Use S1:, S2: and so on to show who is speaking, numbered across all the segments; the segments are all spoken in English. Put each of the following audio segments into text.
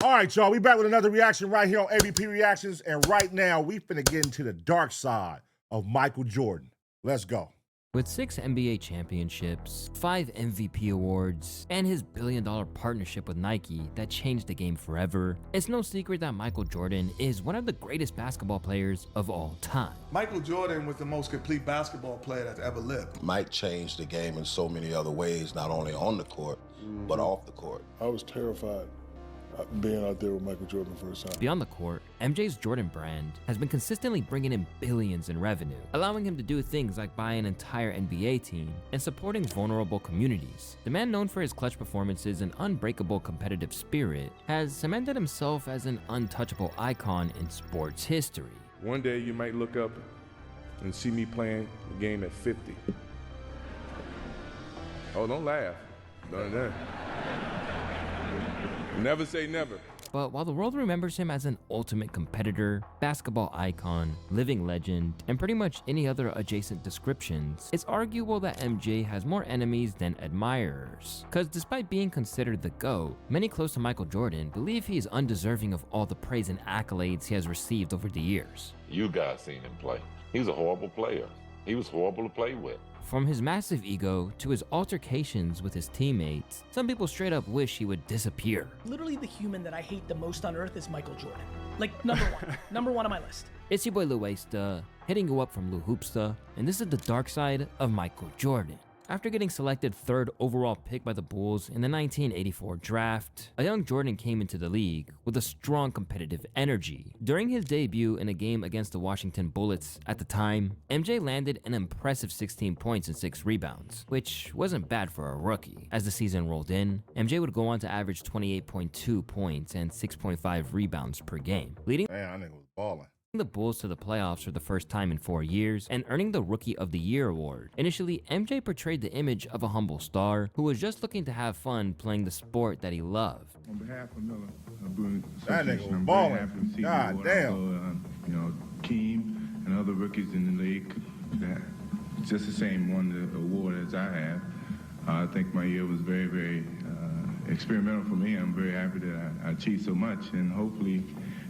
S1: All right, y'all, we back with another reaction right here on ABP Reactions, and right now we finna get into the dark side of Michael Jordan. Let's go.
S2: With 6 NBA championships, 5 MVP awards, and his billion-dollar partnership with Nike that changed the game forever, it's no secret that Michael Jordan is one of the greatest basketball players of all time.
S3: Michael Jordan was the most complete basketball player that's ever lived.
S4: Mike changed the game in so many other ways, not only on the court, but off the court.
S5: I was terrified being out there with Michael Jordan the first time.
S2: Beyond the court, MJ's Jordan brand has been consistently bringing in billions in revenue, allowing him to do things like buy an entire NBA team and supporting vulnerable communities. The man, known for his clutch performances and unbreakable competitive spirit, has cemented himself as an untouchable icon in sports history.
S6: One day you might look up and see me playing the game at 50. Oh, don't laugh. Don't. Never say never.
S2: But while the world remembers him as an ultimate competitor, basketball icon, living legend, and pretty much any other adjacent descriptions, it's arguable that MJ has more enemies than admirers. Cause despite being considered the GOAT, many close to Michael Jordan believe he is undeserving of all the praise and accolades he has received over the years.
S7: You guys seen him play. He's a horrible player. He was horrible to play with.
S2: From his massive ego to his altercations with his teammates, some people straight up wish he would disappear.
S8: Literally the human that I hate the most on earth is Michael Jordan. Like, number one. Number one on my list.
S2: It's your boy Wildest, hitting you up from Lou Hoopsta, and this is the dark side of Michael Jordan. After getting selected 3rd overall pick by the Bulls in the 1984 draft, a young Jordan came into the league with a strong competitive energy. During his debut in a game against the Washington Bullets at the time, MJ landed an impressive 16 points and 6 rebounds, which wasn't bad for a rookie. As the season rolled in, MJ would go on to average 28.2 points and 6.5 rebounds per game, leading
S1: Man, I nigga was balling.
S2: the Bulls to the playoffs for the first time in 4 years and earning the Rookie of the Year award. Initially, MJ portrayed the image of a humble star who was just looking to have fun playing the sport that he loved.
S9: On behalf of Miller Brewing
S1: That nigga
S9: Association,
S1: was
S9: I'm
S1: balling.
S9: very happy to see
S1: God
S9: you.
S1: damn.
S9: Also, Keem and other rookies in the league that just the same won the award as I have. I think my year was very, very experimental for me. I'm very happy that I achieved so much, and hopefully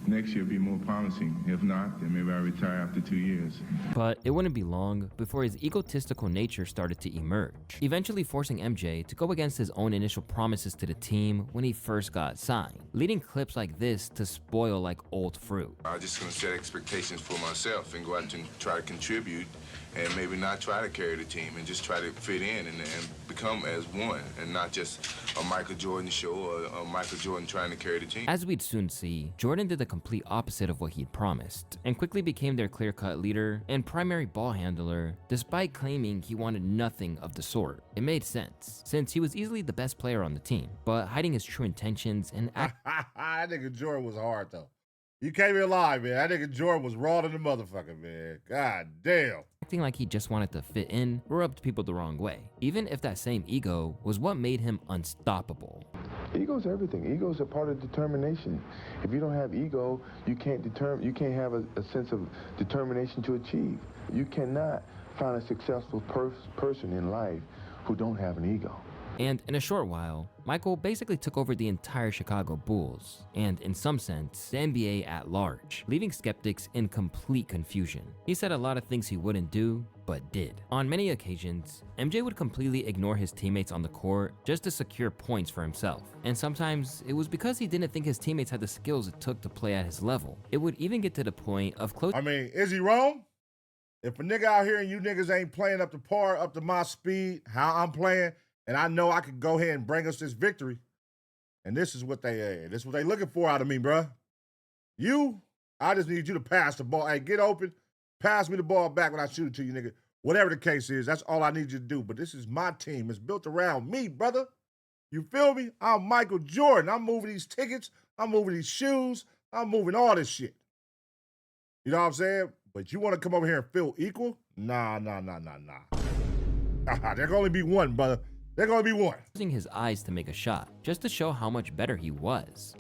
S9: next year be more promising. If not, then maybe I retire after 2 years.
S2: But it wouldn't be long before his egotistical nature started to emerge, eventually forcing MJ to go against his own initial promises to the team when he first got signed, leading clips like this to spoil like old fruit.
S10: I'm just going to set expectations for myself and go out and try to contribute and maybe not try to carry the team and just try to fit in and become as one and not just a Michael Jordan show or a Michael Jordan trying to carry the team.
S2: As we'd soon see, Jordan did the complete opposite of what he'd promised and quickly became their clear-cut leader and primary ball handler, despite claiming he wanted nothing of the sort. It made sense, since he was easily the best player on the team, but hiding his true intentions and
S1: That nigga Jordan was hard, though. You can't even lie, man. That nigga Jordan was raw to the motherfucker, man. God damn.
S2: acting like he just wanted to fit in rubbed people the wrong way, even if that same ego was what made him unstoppable.
S11: Ego's everything. Ego's a part of determination. If you don't have ego, you can't have a sense of determination to achieve. You cannot find a successful person in life who don't have an ego.
S2: And in a short while, Michael basically took over the entire Chicago Bulls, and in some sense, the NBA at large, leaving skeptics in complete confusion. He said a lot of things he wouldn't do, but did. On many occasions, MJ would completely ignore his teammates on the court just to secure points for himself. And sometimes, it was because he didn't think his teammates had the skills it took to play at his level. It would even get to the point of
S1: I mean, is he wrong? If a nigga out here and you niggas ain't playing up to par, up to my speed, how I'm playing, and I know I could go ahead and bring us this victory, and this is what they looking for out of me, bruh. I just need you to pass the ball. Hey, get open, pass me the ball back when I shoot it to you, nigga. Whatever the case is, that's all I need you to do. But this is my team. It's built around me, brother. You feel me? I'm Michael Jordan. I'm moving these tickets. I'm moving these shoes. I'm moving all this shit. You know what I'm saying? But you want to come over here and feel equal? Nah. There can only be one, brother. There can only be one.
S2: Using his eyes to make a shot, just to show how much better he was.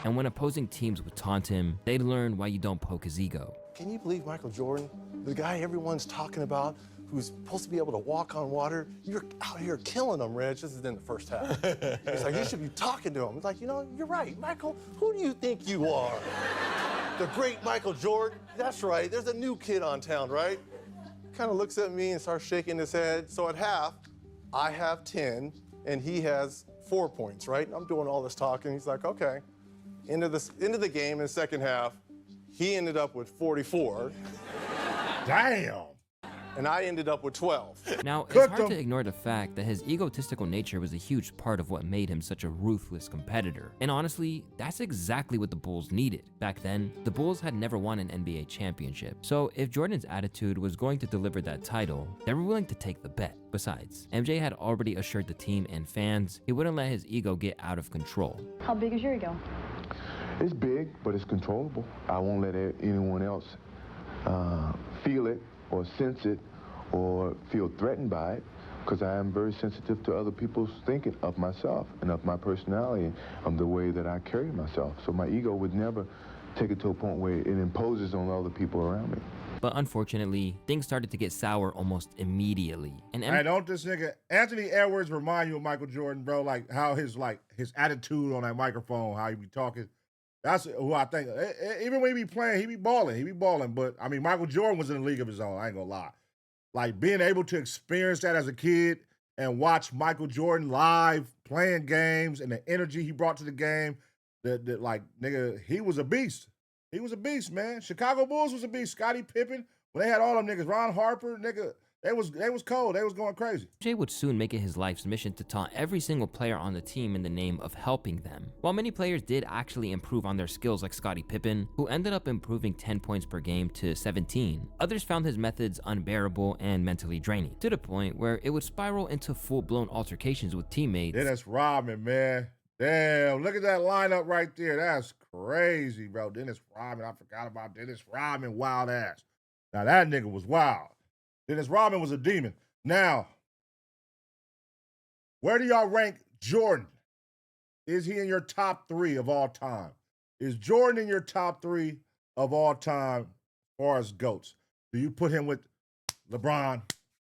S2: And when opposing teams would taunt him, they'd learn why you don't poke his ego.
S12: Can you believe Michael Jordan, the guy everyone's talking about, who's supposed to be able to walk on water, you're out here killing them, Reg. This is in the first half. He's like, you should be talking to him. He's like, you know, you're right, Michael. Who do you think you are? The great Michael Jordan? That's right. There's a new kid on town, right? Kind of looks at me and starts shaking his head. So at half, I have 10, and he has 4 points, right? I'm doing all this talking. He's like, okay. Into the game in the second half, he ended up with 44.
S1: Damn.
S12: And I ended up with 12.
S2: Now, it's hard to ignore the fact that his egotistical nature was a huge part of what made him such a ruthless competitor. And honestly, that's exactly what the Bulls needed. Back then, the Bulls had never won an NBA championship. So if Jordan's attitude was going to deliver that title, they were willing to take the bet. Besides, MJ had already assured the team and fans he wouldn't let his ego get out of control.
S13: How big is your ego?
S11: It's big, but it's controllable. I won't let anyone else feel it or sense it or feel threatened by it, because I am very sensitive to other people's thinking of myself and of my personality and of the way that I carry myself. So my ego would never take it to a point where it imposes on other people around me.
S2: But unfortunately, things started to get sour almost immediately. And
S1: hey, don't this nigga Anthony Edwards remind you of Michael Jordan, bro? Like how his attitude on that microphone, how he be talking. That's who I think. Even when he be playing, he be balling. But I mean, Michael Jordan was in a league of his own. I ain't gonna lie. Like being able to experience that as a kid and watch Michael Jordan live playing games and the energy he brought to the game, that like nigga, he was a beast. He was a beast, man. Chicago Bulls was a beast. Scottie Pippen, when they had all them niggas, Ron Harper, nigga. They was cold. They was going crazy.
S2: MJ would soon make it his life's mission to taunt every single player on the team in the name of helping them. While many players did actually improve on their skills, like Scottie Pippen, who ended up improving 10 points per game to 17, others found his methods unbearable and mentally draining, to the point where it would spiral into full-blown altercations with teammates.
S1: Dennis Rodman, man. Damn, look at that lineup right there. That's crazy, bro. Dennis Rodman. I forgot about Dennis Rodman, wild ass. Now that nigga was wild. Dennis Rodman was a demon. Now, where do y'all rank Jordan? Is he in your top 3 of all time? Is Jordan in your top 3 of all time as far as GOATs? Do you put him with LeBron?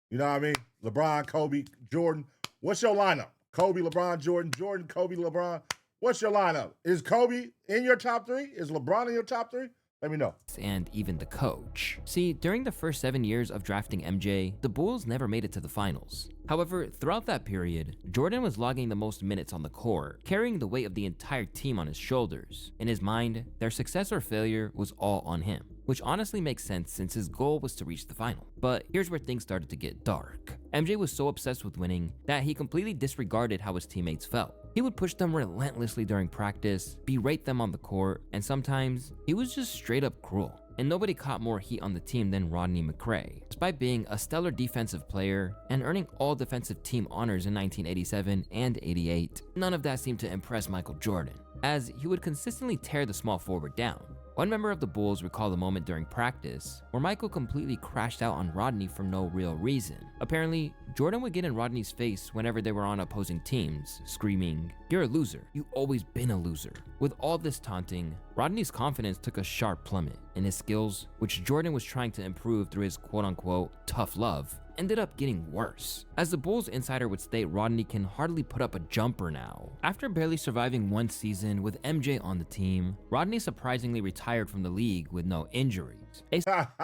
S1: You know what I mean? LeBron, Kobe, Jordan. What's your lineup? Kobe, LeBron, Jordan, Jordan, Kobe, LeBron. What's your lineup? Is Kobe in your top 3? Is LeBron in your top 3? Let me know.
S2: And even the coach. See, during the first 7 years of drafting MJ, the Bulls never made it to the finals. However, throughout that period, Jordan was logging the most minutes on the court, carrying the weight of the entire team on his shoulders. In his mind, their success or failure was all on him, which honestly makes sense since his goal was to reach the final. But here's where things started to get dark. MJ was so obsessed with winning that he completely disregarded how his teammates felt. He would push them relentlessly during practice, berate them on the court, and sometimes he was just straight up cruel. And nobody caught more heat on the team than Rodney McRae. Despite being a stellar defensive player and earning all defensive team honors in 1987 and 88, none of that seemed to impress Michael Jordan, as he would consistently tear the small forward down. One member of the Bulls recalled a moment during practice where Michael completely crashed out on Rodney for no real reason. Apparently, Jordan would get in Rodney's face whenever they were on opposing teams, screaming, "You're a loser. You've always been a loser." With all this taunting, Rodney's confidence took a sharp plummet, and his skills, which Jordan was trying to improve through his quote-unquote tough love, ended up getting worse. As the Bulls insider would state, Rodney can hardly put up a jumper now. After barely surviving one season with MJ on the team, Rodney surprisingly retired from the league with no injuries.
S1: That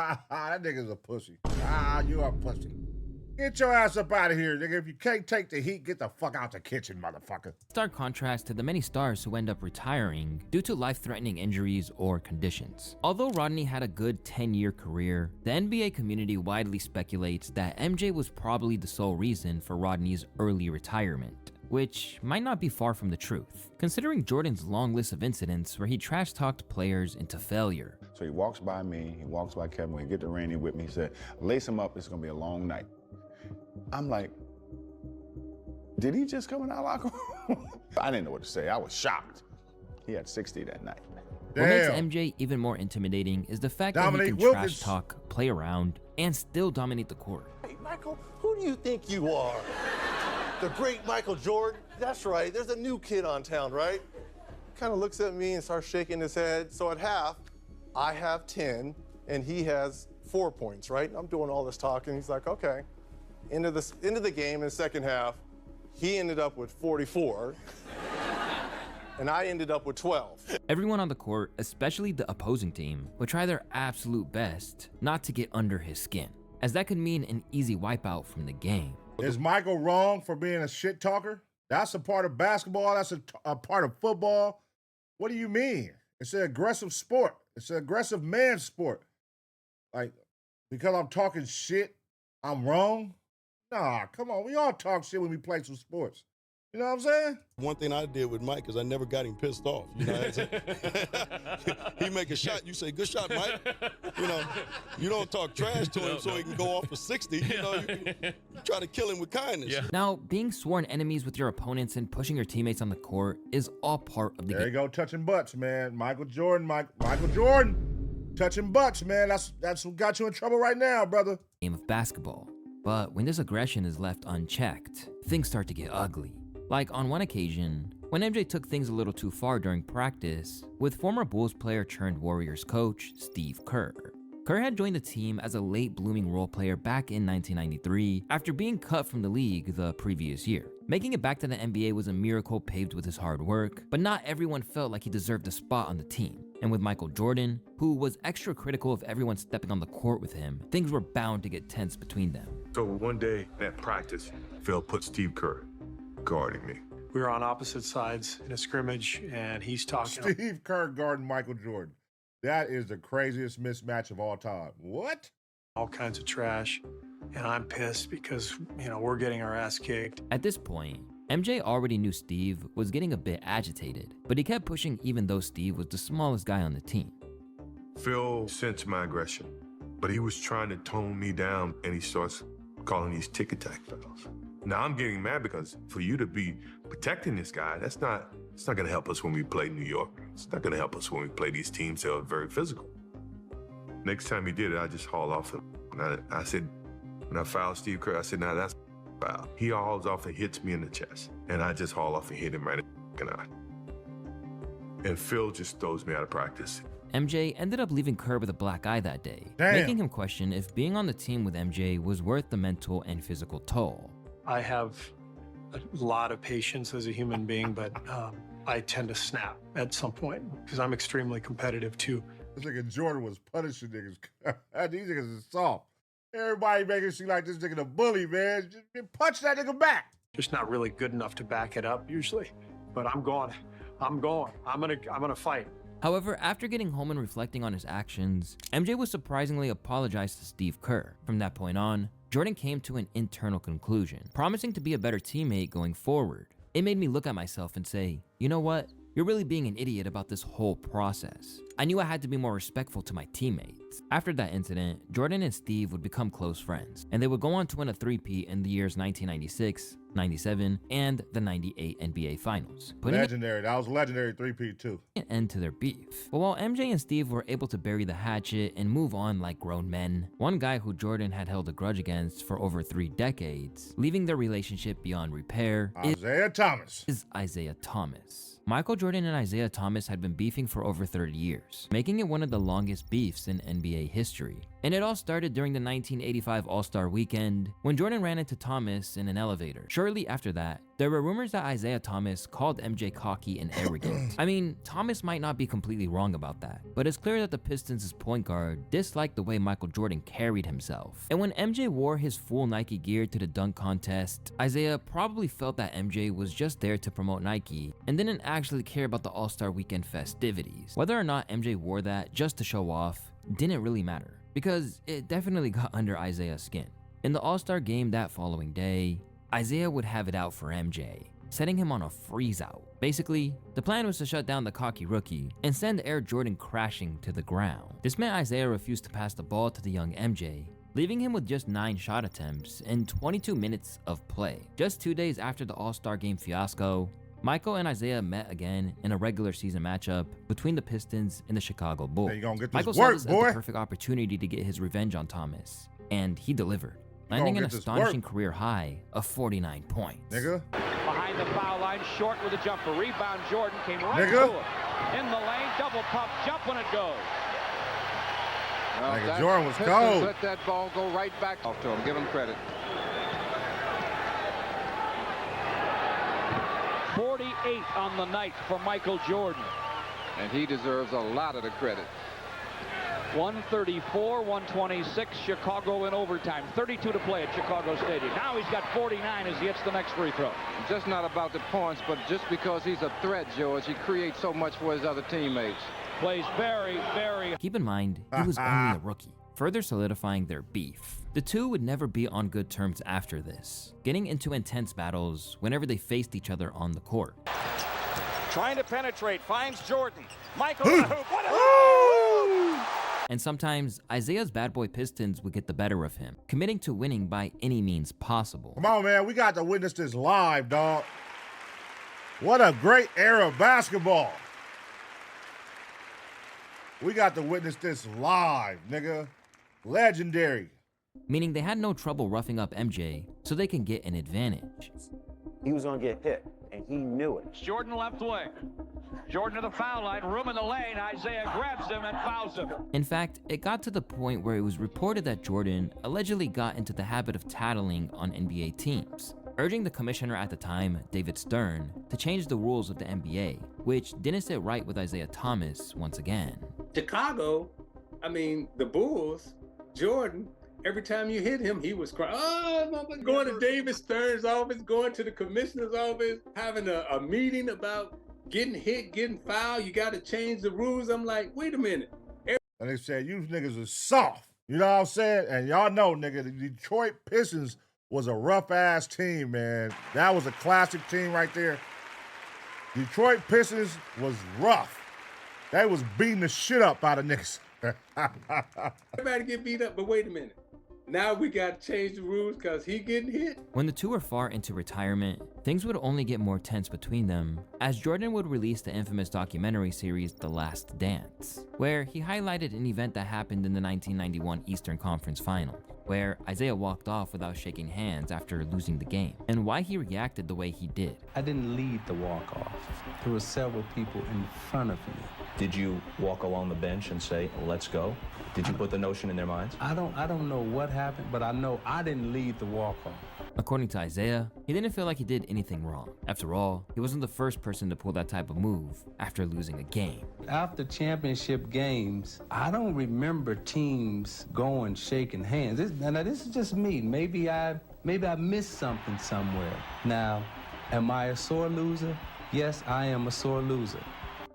S1: nigga's a pussy. You a pussy. Get your ass up out of here, nigga. If you can't take the heat, get the fuck out the kitchen, motherfucker.
S2: Stark contrast to the many stars who end up retiring due to life-threatening injuries or conditions. Although Rodney had a good 10-year career, the NBA community widely speculates that MJ was probably the sole reason for Rodney's early retirement, which might not be far from the truth, considering Jordan's long list of incidents where he trash-talked players into failure.
S14: So he walks by me, he walks by Kevin, we get to Randy with me, he said, lace him up, it's gonna be a long night. I'm like, did he just come in our locker room? I didn't know what to say, I was shocked. He had 60 that night.
S2: What makes MJ even more intimidating is the fact that he can trash talk, play around, and still dominate the court.
S12: Hey, Michael, who do you think you are? The great Michael Jordan? That's right, there's a new kid on town, right? Kind of looks at me and starts shaking his head. So at half, I have 10, and he has 4 points, right? I'm doing all this talking. He's like, okay. Into the game in the second half, he ended up with 44, and I ended up with 12.
S2: Everyone on the court, especially the opposing team, would try their absolute best not to get under his skin, as that could mean an easy wipeout from the game.
S1: Is Michael wrong for being a shit talker? That's a part of basketball. That's a part of football. What do you mean? It's an aggressive sport. It's an aggressive man's sport. Like, because I'm talking shit, I'm wrong? Nah, come on. We all talk shit when we play some sports. You know what I'm saying?
S13: One thing I did with Mike is I never got him pissed off. You know, he make a shot, you say, good shot, Mike. You know, you don't talk trash to him so he can go off for 60. You know, you try to kill him with kindness. Yeah.
S2: Now, being sworn enemies with your opponents and pushing your teammates on the court is all part of the game.
S1: There you go, touching butts, man. Michael Jordan, touching butts, man. That's what got you in trouble right now, brother.
S2: Game of basketball. But when this aggression is left unchecked, things start to get ugly. Like on one occasion, when MJ took things a little too far during practice with former Bulls player turned Warriors coach, Steve Kerr. Kerr had joined the team as a late blooming role player back in 1993 after being cut from the league the previous year. Making it back to the NBA was a miracle paved with his hard work, but not everyone felt like he deserved a spot on the team. And with Michael Jordan, who was extra critical of everyone stepping on the court with him, things were bound to get tense between them.
S6: So one day at practice, Phil put Steve Kerr guarding me.
S15: We were on opposite sides in a scrimmage, and he's talking.
S1: Steve Kerr guarding Michael Jordan. That is the craziest mismatch of all time. What?
S15: All kinds of trash, and I'm pissed because, you know, we're getting our ass kicked.
S2: At this point, MJ already knew Steve was getting a bit agitated, but he kept pushing even though Steve was the smallest guy on the team.
S6: Phil sensed my aggression, but he was trying to tone me down, and he starts calling these tick-attack fouls. Now I'm getting mad because for you to be protecting this guy, it's not gonna help us when we play New York. It's not gonna help us when we play these teams that are very physical. Next time he did it, I just hauled off him. And I said, when I fouled Steve Kerr, I said, now that's a foul. He hauls off and hits me in the chest. And I just haul off and hit him right in the eye. And Phil just throws me out of practice.
S2: MJ ended up leaving Kerr with a black eye that day,
S1: Damn.
S2: making him question if being on the team with MJ was worth the mental and physical toll.
S15: I have a lot of patience as a human being, but I tend to snap at some point because I'm extremely competitive too.
S1: This nigga Jordan was punishing niggas. These niggas is soft. Everybody making it seem like this nigga a bully, man. Just punch that nigga back.
S15: Just not really good enough to back it up usually, but I'm going. I'm gonna fight.
S2: However, after getting home and reflecting on his actions, MJ would surprisingly apologize to Steve Kerr. From that point on, Jordan came to an internal conclusion, promising to be a better teammate going forward. It made me look at myself and say, you know what? You're really being an idiot about this whole process. I knew I had to be more respectful to my teammates. After that incident, Jordan and Steve would become close friends, and they would go on to win a three-peat in the years 1996, 97, and the 98 NBA Finals.
S1: Legendary. That was legendary three-peat too.
S2: An end to their beef. But while MJ and Steve were able to bury the hatchet and move on like grown men, one guy who Jordan had held a grudge against for over 3 decades, leaving their relationship beyond repair, is Isiah Thomas. Michael Jordan and Isiah Thomas had been beefing for over 30 years, making it one of the longest beefs in NBA history. And it all started during the 1985 All-Star Weekend when Jordan ran into Thomas in an elevator. Shortly after that, there were rumors that Isiah Thomas called MJ cocky and arrogant. I mean, Thomas might not be completely wrong about that, but it's clear that the Pistons' point guard disliked the way Michael Jordan carried himself. And when MJ wore his full Nike gear to the dunk contest, Isiah probably felt that MJ was just there to promote Nike and didn't actually care about the All-Star Weekend festivities. Whether or not MJ wore that just to show off didn't really matter, because it definitely got under Isiah's skin. In the All-Star game that following day, Isiah would have it out for MJ, setting him on a freeze-out. Basically, the plan was to shut down the cocky rookie and send Air Jordan crashing to the ground. This meant Isiah refused to pass the ball to the young MJ, leaving him with just 9 shot attempts in 22 minutes of play. Just 2 days after the All-Star game fiasco, Michael and Isiah met again in a regular season matchup between the Pistons and the Chicago Bulls.
S1: Hey, you gonna get this
S2: Michael saw this as the perfect opportunity to get his revenge on Thomas, and he delivered, landing an astonishing career high of 49 points.
S1: Nigga.
S16: Behind the foul line, short with a jumper. Rebound, Jordan came right to him. In the lane, double pump, jump when it goes.
S1: Michael Jordan was
S16: Pistons
S1: cold.
S16: let that ball go right back off to him. Give him credit. 48 on the night for Michael Jordan. And he deserves a lot of the credit. 134, 126, Chicago in overtime. 32 to play at Chicago Stadium. Now he's got 49 as he hits the next free throw. Just not about the points, but just because he's a threat, George, he creates so much for his other teammates. Plays very, very...
S2: Keep in mind, he was only a rookie, further solidifying their beef. The two would never be on good terms after this, getting into intense battles whenever they faced each other on the court.
S17: Trying to penetrate, finds Jordan. Michael the hoop. What a
S2: And sometimes, Isiah's bad boy Pistons would get the better of him, committing to winning by any means possible.
S1: Come on, man. We got to witness this live, dog. What a great era of basketball. We got to witness this live, nigga. Legendary.
S2: Meaning they had no trouble roughing up MJ so they can get an advantage.
S18: He was going to get hit, and he knew it.
S16: Jordan left wing. Jordan to the foul line, room in the lane. Isiah grabs him and fouls him.
S2: In fact, it got to the point where it was reported that Jordan allegedly got into the habit of tattling on NBA teams, urging the commissioner at the time, David Stern, to change the rules of the NBA, which didn't sit right with Isiah Thomas once again.
S19: Chicago, I mean, the Bulls, Jordan, every time you hit him, he was crying. Oh, going to David Stern's office, going to the commissioner's office, having a meeting about getting hit, getting fouled. You got to change the rules. I'm like, wait a minute.
S1: And they said, you niggas are soft. You know what I'm saying? And y'all know, nigga, the Detroit Pistons was a rough-ass team, man. That was a classic team right there. Detroit Pistons was rough. They was beating the shit up out of niggas.
S19: Everybody get beat up, but wait a minute. Now we got to change the rules because he getting hit.
S2: When the two were far into retirement, things would only get more tense between them, as Jordan would release the infamous documentary series The Last Dance, where he highlighted an event that happened in the 1991 Eastern Conference Final, where Isiah walked off without shaking hands after losing the game, and why he reacted the way he did.
S20: I didn't lead the walk-off. There were several people in front of me.
S21: Did you walk along the bench and say, let's go? Did you put the notion in their minds?
S20: I don't know what happened, but I know I didn't lead the walk-off.
S2: According to Isiah, he didn't feel like he did anything wrong. After all, he wasn't the first person to pull that type of move after losing a game.
S20: After championship games, I don't remember teams going shaking hands. This is just me. Maybe I missed something somewhere. Now, am I a sore loser? Yes, I am a sore loser.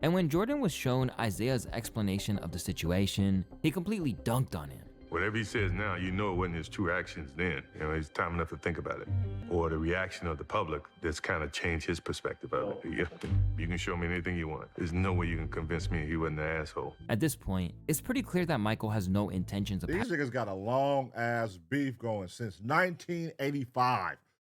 S2: And when Jordan was shown Isiah's explanation of the situation, he completely dunked on him.
S6: Whatever he says now, you know it wasn't his true actions then. You know, it's time enough to think about it. Or the reaction of the public that's kind of changed his perspective of it. You can show me anything you want. There's no way you can convince me he wasn't an asshole.
S2: At this point, it's pretty clear that Michael has no intentions of...
S1: These niggas got a long-ass beef going since 1985,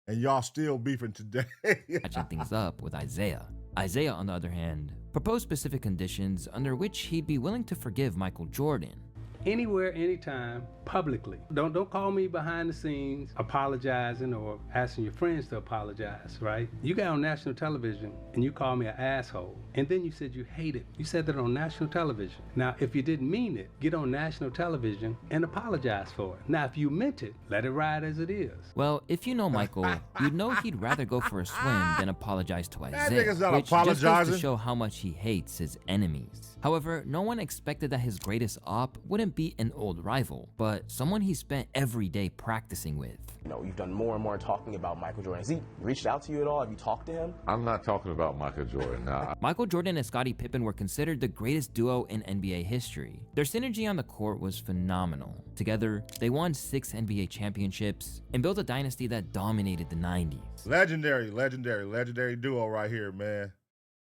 S1: and y'all still beefing today.
S2: patching things up with Isiah. Isiah, on the other hand, proposed specific conditions under which he'd be willing to forgive Michael Jordan.
S20: Anywhere, anytime, publicly. Don't call me behind the scenes apologizing or asking your friends to apologize, right? You got on national television and you called me an asshole. And then you said you hate it. You said that on national television. Now, if you didn't mean it, get on national television and apologize for it. Now, if you meant it, let it ride as it is.
S2: Well, if you know Michael, you'd know he'd rather go for a swim than apologize to Isiah,
S1: nigga's not
S2: which just goes
S1: apologizing.
S2: to show how much he hates his enemies. However, no one expected that his greatest op wouldn't be an old rival, but someone he spent every day practicing with.
S18: You know, you've done more and more talking about Michael Jordan. Has he reached out to you at all? Have you talked to him?
S7: I'm not talking about Michael Jordan now.
S2: Michael Jordan and Scottie Pippen were considered the greatest duo in NBA history. Their synergy on the court was phenomenal. Together, they won 6 NBA championships and built a dynasty that dominated the 90s.
S1: Legendary duo right here, man.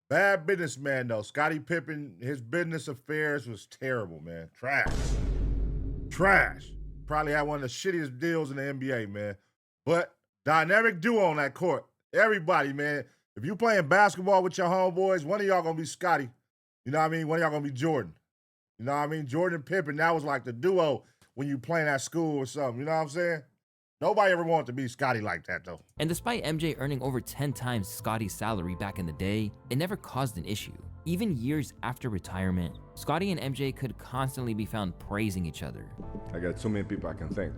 S1: Bad businessman, though. Scottie Pippen, his business affairs was terrible, man. Trash. Probably had one of the shittiest deals in the NBA, man. But dynamic duo on that court. Everybody, man. If you playing basketball with your homeboys, one of y'all gonna be Scottie. You know what I mean? One of y'all gonna be Jordan. You know what I mean? Jordan and Pippen, that was like the duo when you playing at school or something. You know what I'm saying? Nobody ever wanted to be Scotty like that, though.
S2: And despite MJ earning over 10 times Scotty's salary back in the day, it never caused an issue. Even years after retirement, Scotty and MJ could constantly be found praising each other.
S3: I got so many people I can thank.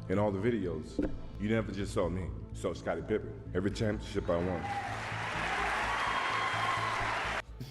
S3: In all the videos, you never just saw me. You saw Scottie Pippen. Every championship I won.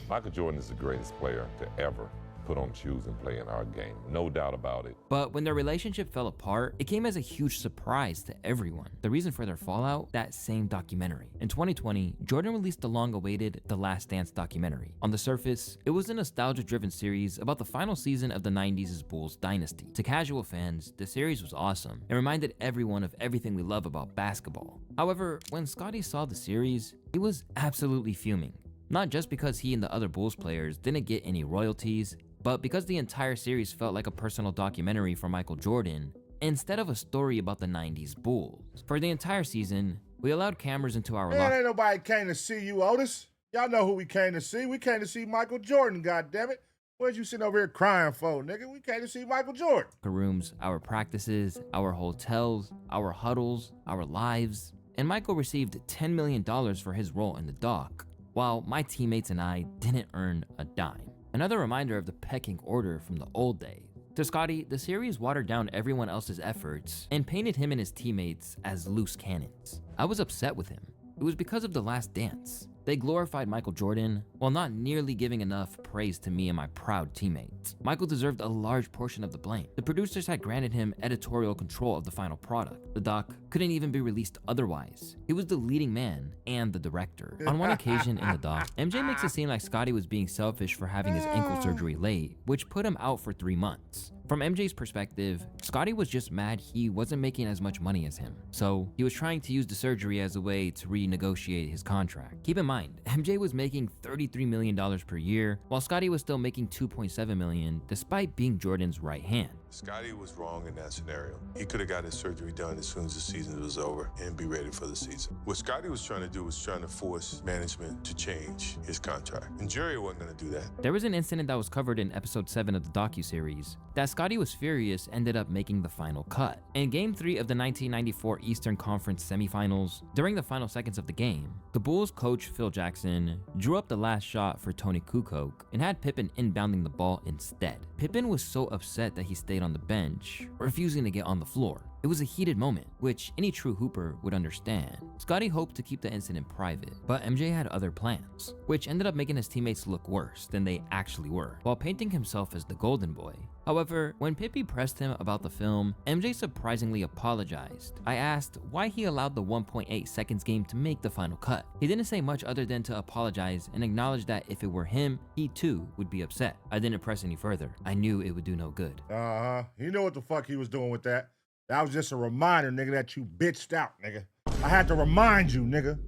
S7: Michael Jordan is the greatest player to ever put on shoes and play in our game. No doubt about it.
S2: But when their relationship fell apart, it came as a huge surprise to everyone. The reason for their fallout? That same documentary. In 2020, Jordan released the long-awaited The Last Dance documentary. On the surface, it was a nostalgia-driven series about the final season of the 90s Bulls dynasty. To casual fans, the series was awesome and reminded everyone of everything we love about basketball. However, when Scotty saw the series, he was absolutely fuming. Not just because he and the other Bulls players didn't get any royalties, but because the entire series felt like a personal documentary for Michael Jordan, instead of a story about the 90s Bulls. For the entire season, we allowed cameras into our
S1: Man, ain't nobody came to see you, Otis. Y'all know who we came to see. We came to see Michael Jordan, goddammit. What you sitting over here crying for, nigga? We came to see Michael Jordan.
S2: Rooms, our practices, our hotels, our huddles, our lives. And Michael received $10 million for his role in the doc, while my teammates and I didn't earn a dime. Another reminder of the pecking order from the old days. To Scotty, the series watered down everyone else's efforts and painted him and his teammates as loose cannons. I was upset with him. It was because of The Last Dance. They glorified Michael Jordan while not nearly giving enough praise to me and my proud teammates. Michael deserved a large portion of the blame. The producers had granted him editorial control of the final product. The doc couldn't even be released otherwise. He was the leading man and the director. On one occasion in the doc, MJ makes it seem like Scotty was being selfish for having his ankle surgery late, which put him out for 3 months. From MJ's perspective, Scotty was just mad he wasn't making as much money as him, so he was trying to use the surgery as a way to renegotiate his contract. Keep in mind, MJ was making $33 million per year, while Scotty was still making $2.7 million despite being Jordan's right hand.
S6: Scotty was wrong in that scenario. He could have got his surgery done as soon as the season was over and be ready for the season. What Scotty was trying to do was trying to force management to change his contract. And Jerry wasn't going to do that.
S2: There was an incident that was covered in episode 7 of the docuseries that Scotty was furious ended up making the final cut. In Game 3 of the 1994 Eastern Conference semifinals, during the final seconds of the game, the Bulls coach Phil Jackson drew up the last shot for Tony Kukoc and had Pippen inbounding the ball instead. Pippen was so upset that he stayed on the bench, refusing to get on the floor. It was a heated moment, which any true hooper would understand. Scotty hoped to keep the incident private, but MJ had other plans, which ended up making his teammates look worse than they actually were, while painting himself as the golden boy. However, when Pippi pressed him about the film, MJ surprisingly apologized. I asked why he allowed the 1.8 seconds game to make the final cut. He didn't say much other than to apologize and acknowledge that if it were him, he too would be upset. I didn't press any further. I knew it would do no good.
S1: You know what the fuck he was doing with that. That was just a reminder, nigga, that you bitched out, nigga. I had to remind you, nigga.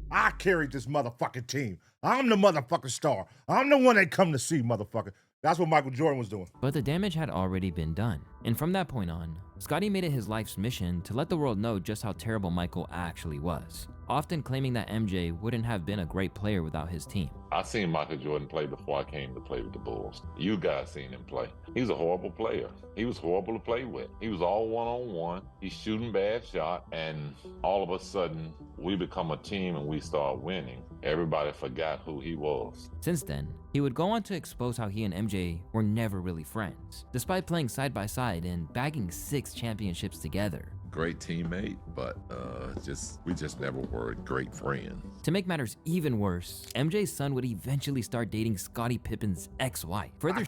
S1: I carried this motherfucking team. I'm the motherfucking star. I'm the one they come to see, motherfucker. That's what Michael Jordan was doing.
S2: But the damage had already been done. And from that point on, Scotty made it his life's mission to let the world know just how terrible Michael actually was, often claiming that MJ wouldn't have been a great player without his team.
S7: I seen Michael Jordan play before I came to play with the Bulls. You guys seen him play. He was a horrible player. He was horrible to play with. He was all one-on-one. He's shooting bad shot, and all of a sudden, we become a team and we start winning. Everybody forgot who he was.
S2: Since then, he would go on to expose how he and MJ were never really friends, despite playing side by side and bagging 6 championships together.
S7: Great teammate, but we just never were great friends.
S2: To make matters even worse, MJ's son would eventually start dating Scottie Pippen's ex-wife. Further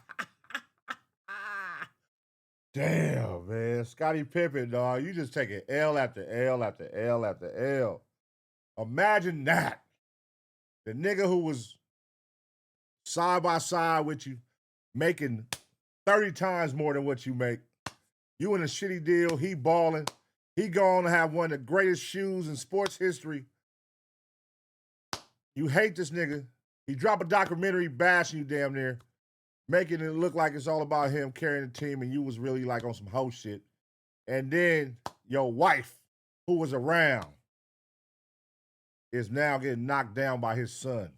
S1: Damn, man. Scottie Pippen, dog. You just taking L after L after L after L. Imagine that. The nigga who was side by side with you, making 30 times more than what you make. You in a shitty deal, he balling. He going to have one of the greatest shoes in sports history. You hate this nigga. He drop a documentary bashing you damn near, making it look like it's all about him carrying the team and you was really like on some hoe shit. And then your wife, who was around, is now getting knocked down by his son.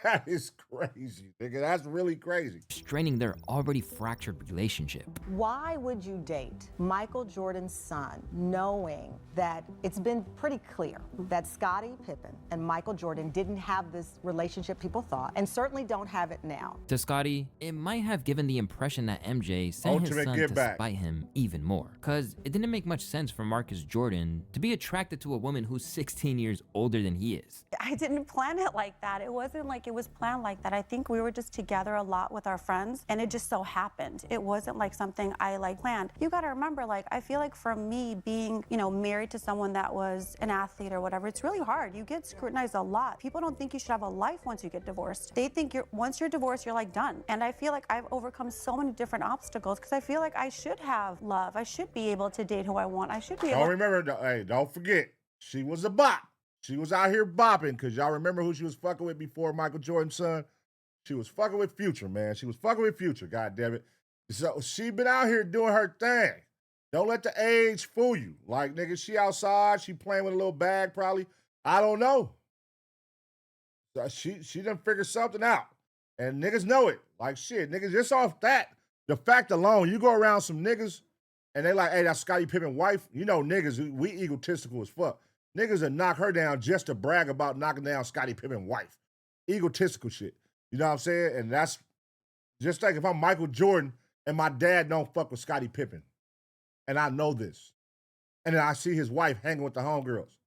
S1: That is crazy, nigga. That's really crazy.
S2: Straining their already fractured relationship.
S4: Why would you date Michael Jordan's son knowing that it's been pretty clear that Scottie Pippen and Michael Jordan didn't have this relationship people thought, and certainly don't have it now?
S2: To Scottie, it might have given the impression that MJ sent his son to spite him even more, because it didn't make much sense for Marcus Jordan to be attracted to a woman who's 16 years older than he is.
S22: I didn't plan it like that. It wasn't like it was planned like that. I think we were just together a lot with our friends, and it just so happened. It wasn't like something I planned. You gotta remember, I feel like for me being, married to someone that was an athlete or whatever, it's really hard. You get scrutinized a lot. People don't think you should have a life once you get divorced. They think once you're divorced, you're done. And I feel like I've overcome so many different obstacles because I feel like I should have love. I should be able to date who I want. I should be able.
S1: Don't forget, she was a bop. She was out here bopping, because y'all remember who she was fucking with before Michael Jordan's son? She was fucking with Future, man. She was fucking with Future, goddammit. So she been out here doing her thing. Don't let the age fool you. Nigga, she outside, she playing with a little bag probably. I don't know. So she done figured something out. And niggas know it. Shit, niggas, just off that, the fact alone, you go around some niggas, and they hey, that's Scottie Pippen's wife. You know niggas, we egotistical as fuck. Niggas that knock her down just to brag about knocking down Scottie Pippen's wife. Egotistical shit. You know what I'm saying? And that's just if I'm Michael Jordan and my dad don't fuck with Scottie Pippen. And I know this. And then I see his wife hanging with the homegirls.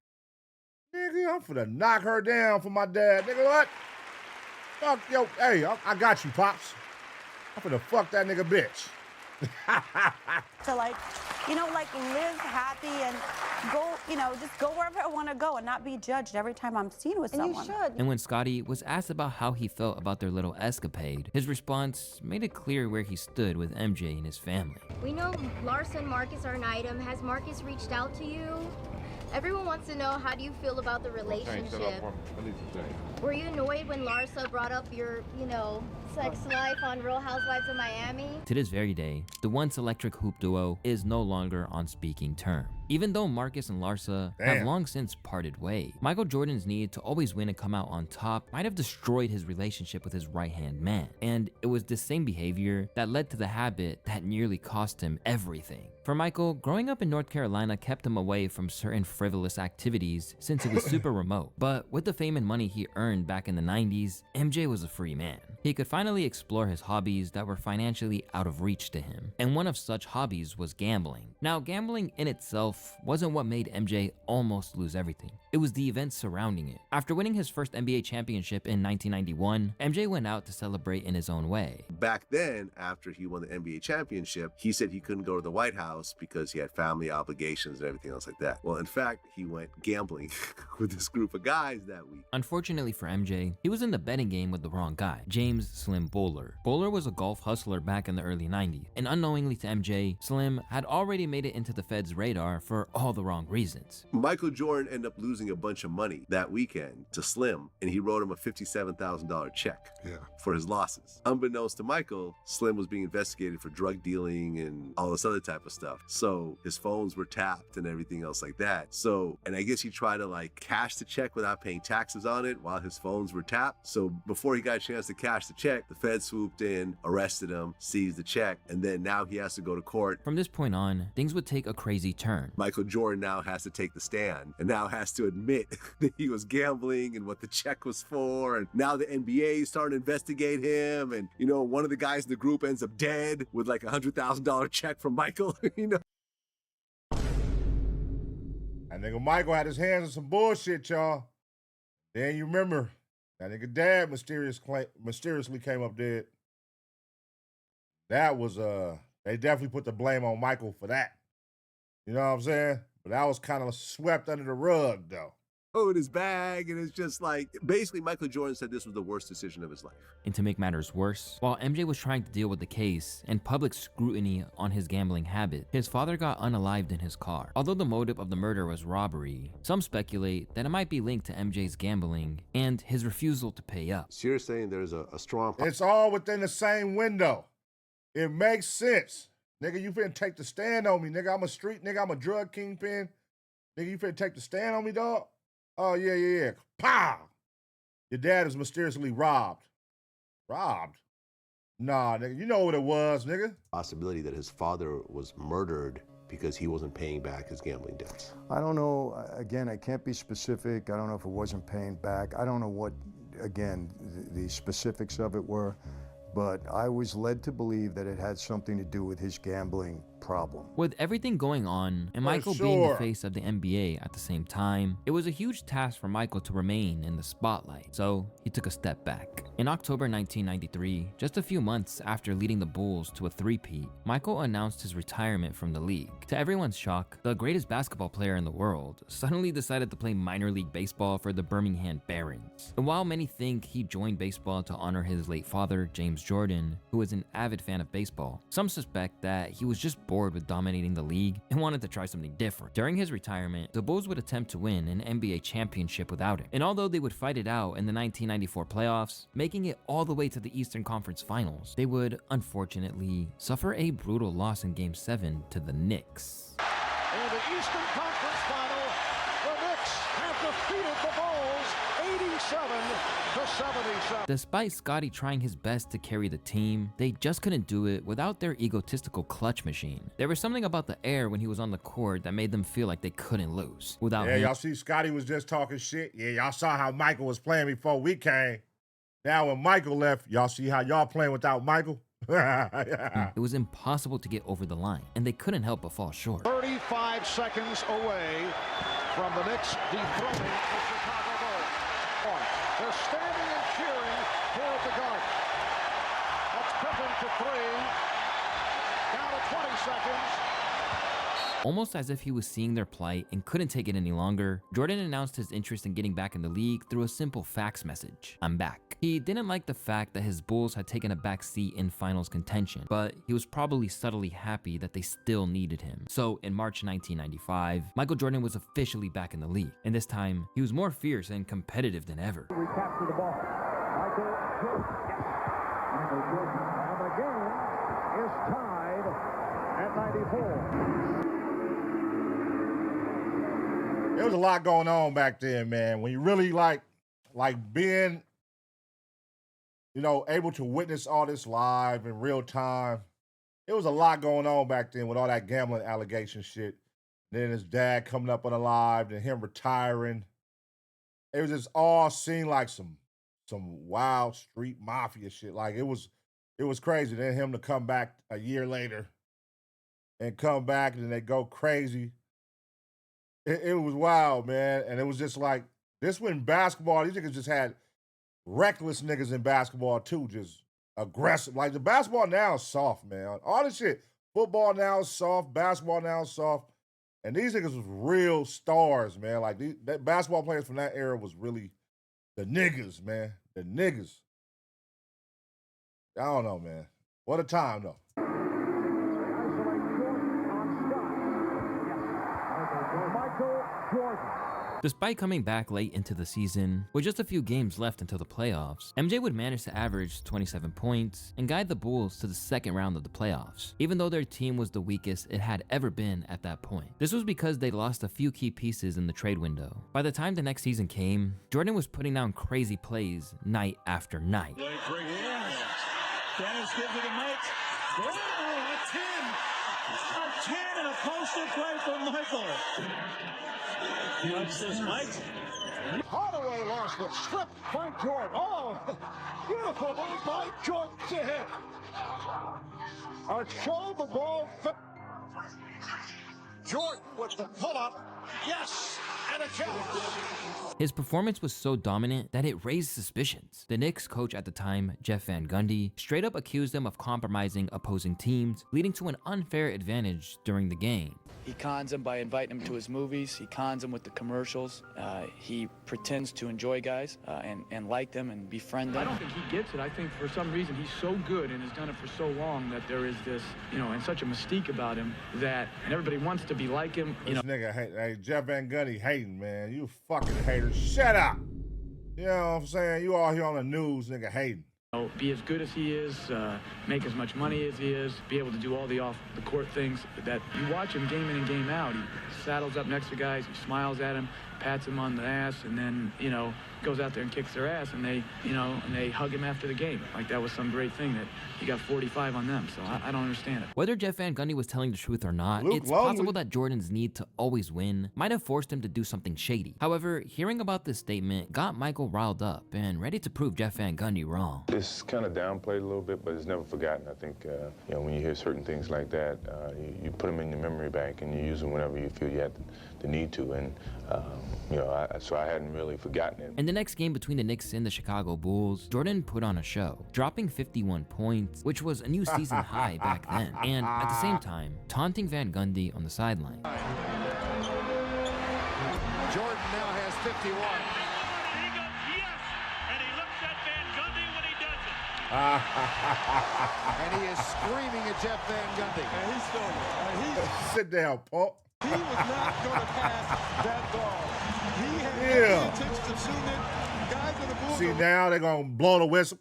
S1: Nigga, I'm finna knock her down for my dad. Nigga, what? Fuck, yo, hey, I got you, Pops. I'm finna fuck that nigga bitch.
S22: To live happy and go, just go wherever I want to go and not be judged every time I'm seen with someone.
S4: You should.
S2: And when Scottie was asked about how he felt about their little escapade, his response made it clear where he stood with MJ and his family.
S23: We know Larsa and Marcus are an item. Has Marcus reached out to you? Everyone wants to know, how do you feel about the relationship? Were you annoyed when Larsa brought up your, sex life on Real Housewives of Miami?
S2: To this very day, the once electric hoop duo is no longer on speaking terms. Even though Marcus and Larsa have long since parted ways, Michael Jordan's need to always win and come out on top might have destroyed his relationship with his right-hand man. And it was this same behavior that led to the habit that nearly cost him everything. For Michael, growing up in North Carolina kept him away from certain frivolous activities since it was super remote. But with the fame and money he earned back in the 90s, MJ was a free man. He could finally explore his hobbies that were financially out of reach to him. And one of such hobbies was gambling. Now, gambling in itself wasn't what made MJ almost lose everything. It was the events surrounding it. After winning his first NBA championship in 1991, MJ went out to celebrate in his own way.
S24: Back then, after he won the NBA championship, he said he couldn't go to the White House because he had family obligations and everything else like that. Well, in fact, he went gambling with this group of guys that week.
S2: Unfortunately for MJ, he was in the betting game with the wrong guy, James Slim Bowler. Bowler was a golf hustler back in the early 90s, and unknowingly to MJ, Slim had already made it into the Fed's radar for all the wrong reasons.
S24: Michael Jordan ended up losing a bunch of money that weekend to Slim, and he wrote him a $57,000 check for his losses. Unbeknownst to Michael, Slim was being investigated for drug dealing and all this other type of stuff. So his phones were tapped and everything else like that. So, and I guess he tried to cash the check without paying taxes on it while his phones were tapped. So before he got a chance to cash the check, the Fed swooped in, arrested him, seized the check, and then now he has to go to court.
S2: From this point on, things would take a crazy turn.
S24: Michael Jordan now has to take the stand and now has to admit that he was gambling and what the check was for. And now the NBA is starting to investigate him. And, one of the guys in the group ends up dead with a $100,000 check from Michael,
S1: That nigga Michael had his hands in some bullshit, y'all. Then you remember that nigga dad mysteriously came up dead. That was they definitely put the blame on Michael for that. You know what I'm saying? But that was kind of swept under the rug, though.
S24: Oh, in his bag, and it's just basically Michael Jordan said this was the worst decision of his life.
S2: And to make matters worse, while MJ was trying to deal with the case and public scrutiny on his gambling habit, his father got unalived in his car. Although the motive of the murder was robbery, some speculate that it might be linked to MJ's gambling and his refusal to pay up.
S24: So you're saying there's a strong...
S1: It's all within the same window. It makes sense. Nigga, you finna take the stand on me, nigga. I'm a street nigga. I'm a drug kingpin. Nigga, you finna take the stand on me, dog? Oh, yeah. Pow! your dad is mysteriously robbed. Robbed? Nah, nigga, you know what it was, nigga.
S24: Possibility that his father was murdered because he wasn't paying back his gambling debts.
S5: I don't know, again, I can't be specific. I don't know if it wasn't paying back. I don't know what, again, the specifics of it were, but I was led to believe that it had something to do with his gambling problem.
S2: With everything going on and Michael being the face of the NBA at the same time, it was a huge task for Michael to remain in the spotlight, so he took a step back. In October 1993, just a few months after leading the Bulls to a three-peat, Michael announced his retirement from the league. To everyone's shock, the greatest basketball player in the world suddenly decided to play minor league baseball for the Birmingham Barons. And while many think he joined baseball to honor his late father, James Jordan, who was an avid fan of baseball, some suspect that he was just bored with dominating the league and wanted to try something different. During his retirement, the Bulls would attempt to win an NBA championship without him, and although they would fight it out in the 1994 playoffs, making it all the way to the Eastern Conference Finals, they would unfortunately suffer a brutal loss in Game 7 to the Knicks.
S17: In the Eastern Conference Final, the Knicks have defeated the Bulls 87-77.
S2: Despite Scottie trying his best to carry the team, they just couldn't do it without their egotistical clutch machine. There was something about the air when he was on the court that made them feel like they couldn't lose. Without him,
S1: y'all see Scottie was just talking shit. Yeah, y'all saw how Michael was playing before we came. Now when Michael left, y'all see how y'all playing without Michael?
S2: It was impossible to get over the line, and they couldn't help but fall short.
S17: 35 seconds away from the Knicks dethroning the Chicago Bulls. They're standing and cheering here at the Garden. That's Pippen for three. Down to 20 seconds.
S2: Almost as if he was seeing their plight and couldn't take it any longer, Jordan announced his interest in getting back in the league through a simple fax message: "I'm back." He didn't like the fact that his Bulls had taken a back seat in finals contention, but he was probably subtly happy that they still needed him. So in March 1995, Michael Jordan was officially back in the league, and this time he was more fierce and competitive than ever.
S17: Recapture the ball. Michael Jordan. Michael Jordan. And the game is tied at 94.
S1: There was a lot going on back then, man. When you really like being, able to witness all this live in real time. It was a lot going on back then with all that gambling allegation shit. Then his dad coming up on the live, then him retiring. It was just all seemed like some wild street mafia shit. Like it was crazy. Then him to come back a year later and come back and then they go crazy. It was wild, man. And it was just like, this when basketball, these niggas just had reckless niggas in basketball too, just aggressive. Like the basketball now is soft, man. All this shit, football now is soft, basketball now is soft. And these niggas was real stars, man. Like that basketball players from that era was really the niggas, man. The niggas. I don't know, man. What a time, though.
S2: Despite coming back late into the season, with just a few games left until the playoffs, MJ would manage to average 27 points and guide the Bulls to the second round of the playoffs, even though their team was the weakest it had ever been at that point. This was because they lost a few key pieces in the trade window. By the time the next season came, Jordan was putting down crazy plays night after night.
S17: Dennis gives it to Mike. Oh, a 10. A 10 and a poster play for Michael. Watch this, Mike. Hardaway lost it. Stripped by Jordan. Oh, beautiful move by Jordan to hit. A show the ball. Jordan with the pull-up. Yes, and a chance.
S2: His performance was so dominant that it raised suspicions. The Knicks coach at the time, Jeff Van Gundy, straight up accused him of compromising opposing teams, leading to an unfair advantage during the game.
S8: He cons them by inviting them to his movies. He cons them with the commercials. He pretends to enjoy guys and like them and befriend them.
S9: I don't think he gets it. I think for some reason he's so good and has done it for so long that there is this, and such a mystique about him and everybody wants to be like him.
S1: This nigga, hey, Jeff Van Gundy hating, man. You fucking hater. Shut up. You know what I'm saying? You all here on the news, nigga, hating.
S9: Be as good as he is, make as much money as he is, be able to do all the off-the-court things that you watch him game in and game out. He saddles up next to guys, he smiles at him, pats him on the ass, and then, you know, goes out there and kicks their ass, and they, you know, and they hug him after the game. Like that was some great thing that he got 45 on them. So I don't understand it.
S2: Whether Jeff Van Gundy was telling the truth or not, it's possible that Jordan's need to always win might have forced him to do something shady. However, hearing about this statement got Michael riled up and ready to prove Jeff Van Gundy wrong.
S6: It's kind of downplayed a little bit, but it's never forgotten. I think, you know, when you hear certain things like that, you put them in your memory bank and you use them whenever you feel you have the need to. And, you know, so I hadn't really forgotten it.
S2: In the next game between the Knicks and the Chicago Bulls, Jordan put on a show, dropping 51 points, which was a new season high back then, and at the same time, taunting Van Gundy on the sideline.
S17: Jordan now has 51. And he is screaming at Jeff Van Gundy.
S1: And he's still sit down, Paul.
S17: He was not going to pass that ball. He had
S1: Yeah.
S17: no intention of shooting it. Guys in the Bulls.
S1: See, now they're going to blow the whistle.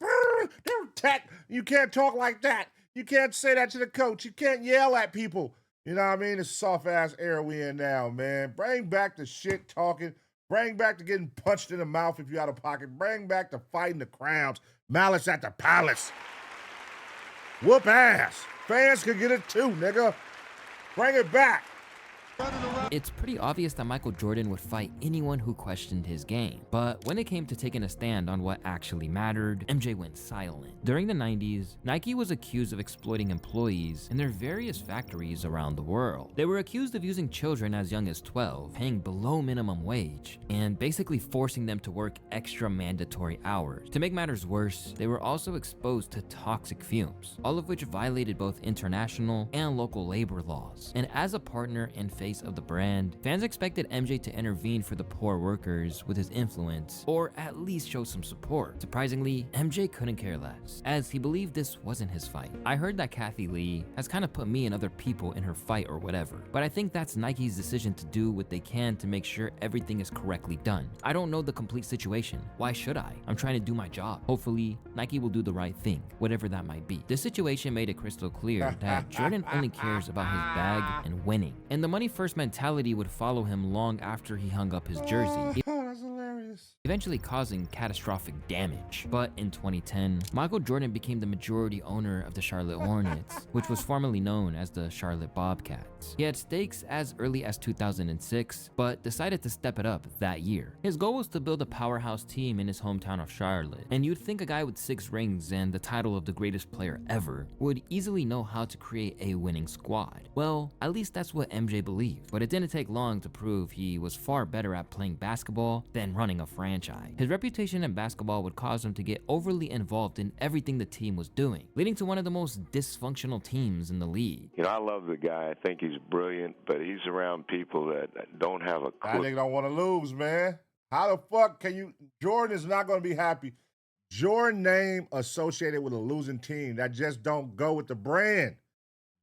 S1: You can't talk like that. You can't say that to the coach. You can't yell at people. You know what I mean? It's soft-ass era we in now, man. Bring back the shit talking. Bring back the getting punched in the mouth if you out of pocket. Bring back the fighting the crowns. Malice at the palace. Whoop ass. Fans could get it too, nigga. Bring it back.
S2: It's pretty obvious that Michael Jordan would fight anyone who questioned his game, but when it came to taking a stand on what actually mattered, MJ went silent. During the 90s, Nike was accused of exploiting employees in their various factories around the world. They were accused of using children as young as 12, paying below minimum wage, and basically forcing them to work extra mandatory hours. To make matters worse, they were also exposed to toxic fumes, all of which violated both international and local labor laws. And as a partner and face of the brand, fans expected MJ to intervene for the poor workers with his influence, or at least show some support. Surprisingly, MJ couldn't care less, as he believed this wasn't his fight. I heard that Kathy Lee has kind of put me and other people in her fight or whatever, but I think that's Nike's decision to do what they can to make sure everything is correctly done. I don't know the complete situation. Why should I? I'm trying to do my job. Hopefully, Nike will do the right thing, whatever that might be. This situation made it crystal clear that Jordan only cares about his bag and winning, and the money first mentality would follow him long after he hung up his jersey,
S1: That's hilarious.
S2: eventually causing catastrophic damage. But in 2010, Michael Jordan became the majority owner of the Charlotte Hornets, which was formerly known as the Charlotte Bobcats. He had stakes as early as 2006, but decided to step it up that year. His goal was to build a powerhouse team in his hometown of Charlotte, and you'd think a guy with 6 rings and the title of the greatest player ever would easily know how to create a winning squad. Well, at least that's what MJ believed, but it didn't take long to prove he was far better at playing basketball than running a franchise. His reputation in basketball would cause him to get overly involved in everything the team was doing, leading to one of the most dysfunctional teams in the league.
S10: You know, I love the guy. I think he's brilliant, but he's around people that don't have a
S1: That
S10: clue.
S1: nigga don't want to lose, man. How the fuck can you? Jordan is not going to be happy. Jordan name associated with a losing team. That just don't go with the brand.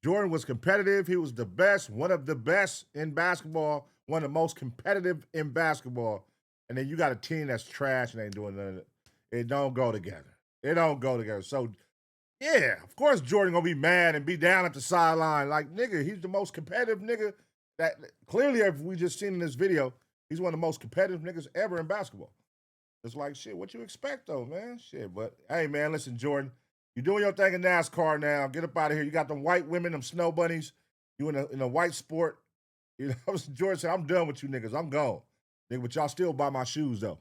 S1: Jordan was competitive. He was the best, one of the best in basketball, one of the most competitive in basketball. And then you got a team that's trash and ain't doing none of it. It don't go together. It don't go together. So, yeah, of course Jordan going to be mad and be down at the sideline. Like, nigga, he's the most competitive nigga that clearly, if we just seen in this video, he's one of the most competitive niggas ever in basketball. It's like, shit, what you expect, though, man? Shit, but, hey, man, listen, Jordan, you doing your thing in NASCAR now. Get up out of here. You got them white women, them snow bunnies. You in a white sport. You know, Jordan said, I'm done with you niggas. I'm gone. Nigga, but y'all still buy my shoes, though.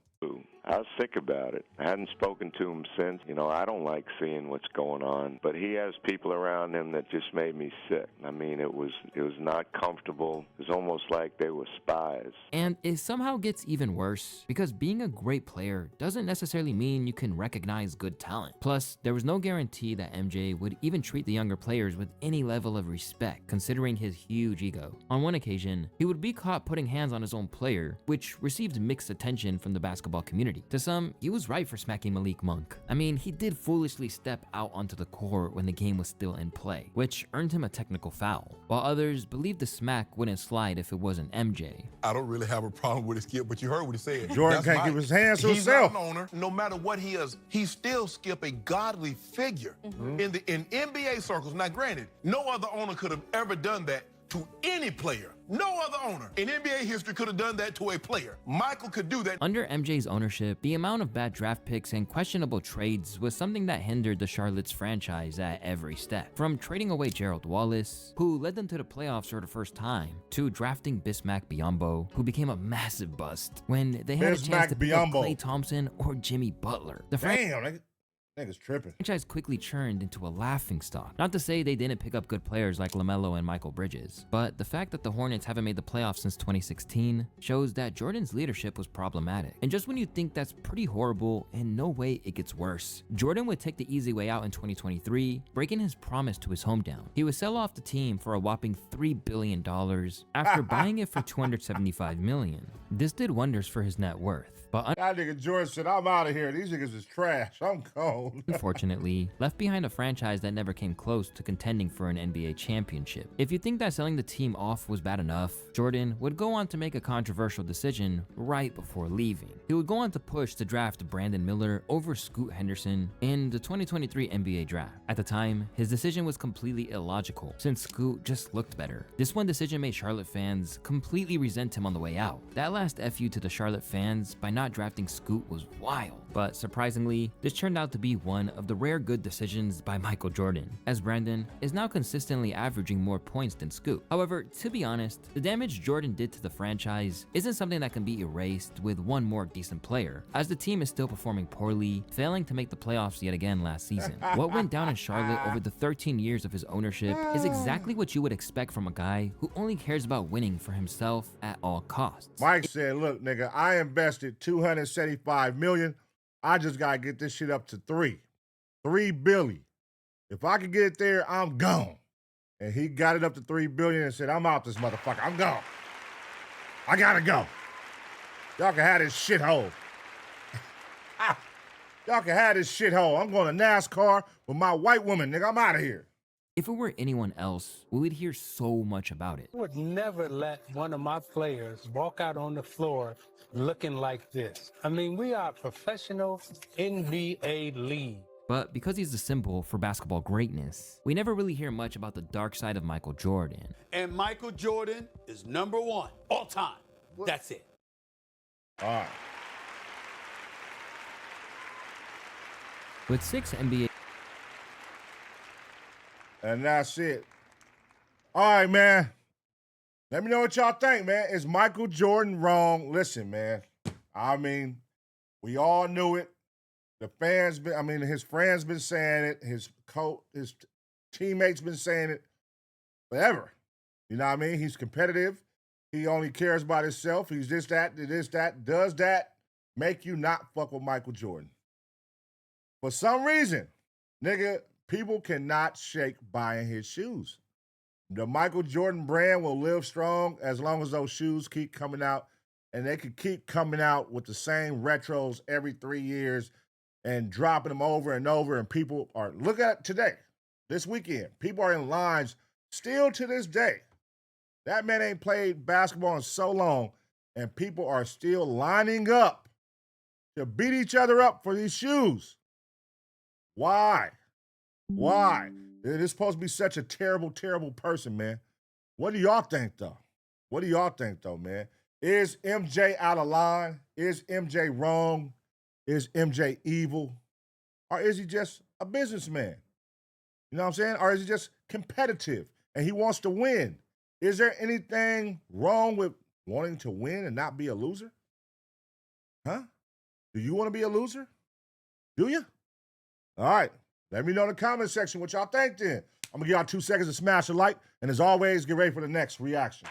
S10: I was sick about it. I hadn't spoken to him since. You know, I don't like seeing what's going on, but he has people around him that just made me sick. I mean, it was not comfortable. It was almost like they were spies.
S2: And it somehow gets even worse, because being a great player doesn't necessarily mean you can recognize good talent. Plus, there was no guarantee that MJ would even treat the younger players with any level of respect, considering his huge ego. On one occasion, he would be caught putting hands on his own player, which received mixed attention from the basketball community. To some, he was right for smacking Malik Monk. I mean, he did foolishly step out onto the court when the game was still in play, which earned him a technical foul, while others believed the smack wouldn't slide if it wasn't MJ.
S11: I don't really have a problem with his kid, but you heard what he said.
S1: Jordan can't give his hands to himself.
S11: He's not an owner. No matter what he is, he still Skip a godly figure in NBA circles. Now, granted, no other owner could have ever done that to any player. No other owner in NBA history could have done that to a player. Michael could do that.
S2: Under MJ's ownership, the amount of bad draft picks and questionable trades was something that hindered the Charlotte's franchise at every step. From trading away Gerald Wallace, who led them to the playoffs for the first time, to drafting Bismack Biyombo, who became a massive bust when they had a chance to pick up Klay Thompson or Jimmy Butler.
S1: Damn, niggas tripping.
S2: Franchise quickly churned into a laughingstock. Not to say they didn't pick up good players like LaMelo and Michael Bridges, but the fact that the Hornets haven't made the playoffs since 2016 shows that Jordan's leadership was problematic. And just when you think that's pretty horrible, in no way it gets worse. Jordan would take the easy way out in 2023, breaking his promise to his hometown. He would sell off the team for a whopping $3 billion after buying it for $275 million. This did wonders for his net worth. But
S1: that nigga Jordan said, I'm out of here. These niggas is trash. I'm gone.
S2: Unfortunately, left behind a franchise that never came close to contending for an NBA championship. If you think that selling the team off was bad enough, Jordan would go on to make a controversial decision right before leaving. He would go on to push to draft Brandon Miller over Scoot Henderson in the 2023 NBA draft. At the time, his decision was completely illogical, since Scoot just looked better. This one decision made Charlotte fans completely resent him on the way out. That last FU to the Charlotte fans by not drafting Scoot was wild, but surprisingly, this turned out to be one of the rare good decisions by Michael Jordan, as Brandon is now consistently averaging more points than Scoot. However, to be honest, the damage Jordan did to the franchise isn't something that can be erased with one more decent player, as the team is still performing poorly, failing to make the playoffs yet again last season. What went down in Charlotte over the 13 years of his ownership is exactly what you would expect from a guy who only cares about winning for himself at all costs.
S1: Mike said, look, nigga, I invested $275 million. I just gotta get this shit up to $3 billion. If I can get it there, I'm gone. And he got it up to $3 billion and said, I'm out this motherfucker. I'm gone. I gotta go. Y'all can have this shithole. Y'all can have this shithole. I'm going to NASCAR with my white woman, nigga. I'm out of here.
S2: If it were anyone else, we would hear so much about it.
S20: I would never let one of my players walk out on the floor looking like this. I mean, we are a professional NBA league.
S2: But because he's the symbol for basketball greatness, we never really hear much about the dark side of Michael Jordan.
S12: And Michael Jordan is #1 all time. That's it.
S1: All right.
S2: With 6 NBA...
S1: And that's it. All right, man. Let me know what y'all think, man. Is Michael Jordan wrong? Listen, man. I mean, we all knew it. The fans his friends been saying it. His teammates been saying it forever. You know what I mean? He's competitive. He only cares about himself. He's this, that. Does that make you not fuck with Michael Jordan? For some reason, nigga, people cannot shake buying his shoes. The Michael Jordan brand will live strong as long as those shoes keep coming out, and they could keep coming out with the same retros every 3 years and dropping them over and over, and people are, look at it today, this weekend, people are in lines still to this day. That man ain't played basketball in so long, and people are still lining up to beat each other up for these shoes. Why? Why? It is supposed to be such a terrible, terrible person, man. What do y'all think, though? What do y'all think, though, man? Is MJ out of line? Is MJ wrong? Is MJ evil? Or is he just a businessman? You know what I'm saying? Or is he just competitive and he wants to win? Is there anything wrong with wanting to win and not be a loser? Huh? Do you want to be a loser? Do you? All right. Let me know in the comment section what y'all think then. I'm going to give y'all 2 seconds to smash a like. And as always, get ready for the next reaction.